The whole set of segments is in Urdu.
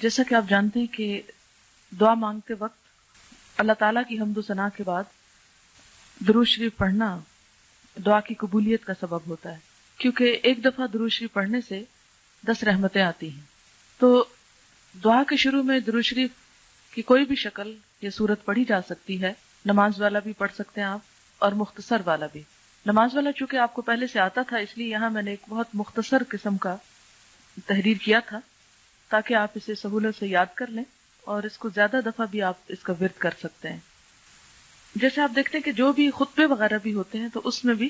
جیسا کہ آپ جانتے ہیں کہ دعا مانگتے وقت اللہ تعالیٰ کی حمد و ثنا کے بعد درود شریف پڑھنا دعا کی قبولیت کا سبب ہوتا ہے، کیونکہ ایک دفعہ درود شریف پڑھنے سے 10 رحمتیں آتی ہیں۔ تو دعا کے شروع میں درود شریف کی کوئی بھی شکل یا صورت پڑھی جا سکتی ہے، نماز والا بھی پڑھ سکتے ہیں آپ اور مختصر والا بھی۔ نماز والا چونکہ آپ کو پہلے سے آتا تھا، اس لیے یہاں میں نے ایک بہت مختصر قسم کا تحریر کیا تھا تاکہ آپ اسے سہولت سے یاد کر لیں اور اس کو زیادہ دفعہ بھی آپ اس کا ورد کر سکتے ہیں۔ جیسے آپ دیکھتے ہیں کہ جو بھی خطبے وغیرہ بھی ہوتے ہیں تو اس میں بھی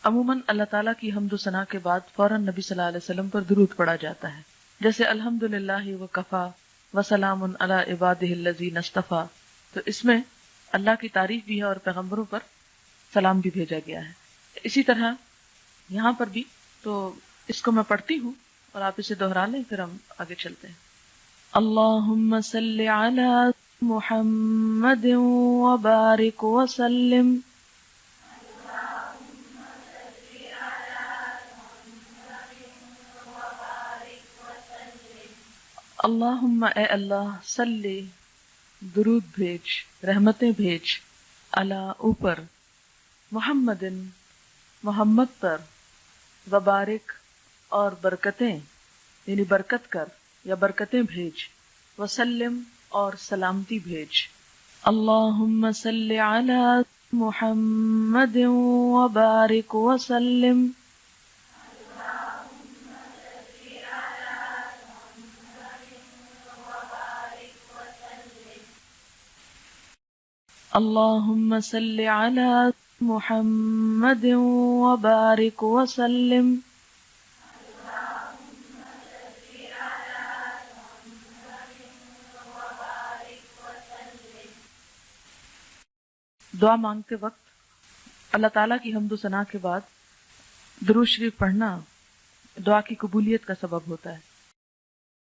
عموماً اللہ تعالیٰ کی حمد و ثنا کے بعد فوراً نبی صلی اللہ علیہ وسلم پر درود پڑھا جاتا ہے، جیسے الحمدللہ وکفا وسلام علی عبادہ الذین اصطفیٰ۔ تو اس میں اللہ کی تعریف بھی ہے اور پیغمبروں پر سلام بھی بھیجا گیا ہے۔ اسی طرح یہاں پر بھی، تو اس کو میں پڑھتی ہوں اور آپ اسے دہرا لیں، پھر ہم آگے چلتے ہیں۔ اللہم صلی علی محمد وبارک وسلم۔ اللہم اے اللہ، صلی درود بھیج، رحمتیں بھیج، علی اوپر، محمد محمد پر، وبارک اور برکتیں یعنی برکت کر یا برکتیں بھیج، وسلم اور سلامتی بھیج۔ اللہم صلی علی محمد وبارک وسلم۔ اللہم صلی علی محمد وبارک وسلم۔ دعا مانگتے وقت اللہ تعالیٰ کی حمد و ثنا کے بعد درود شریف پڑھنا دعا کی قبولیت کا سبب ہوتا ہے۔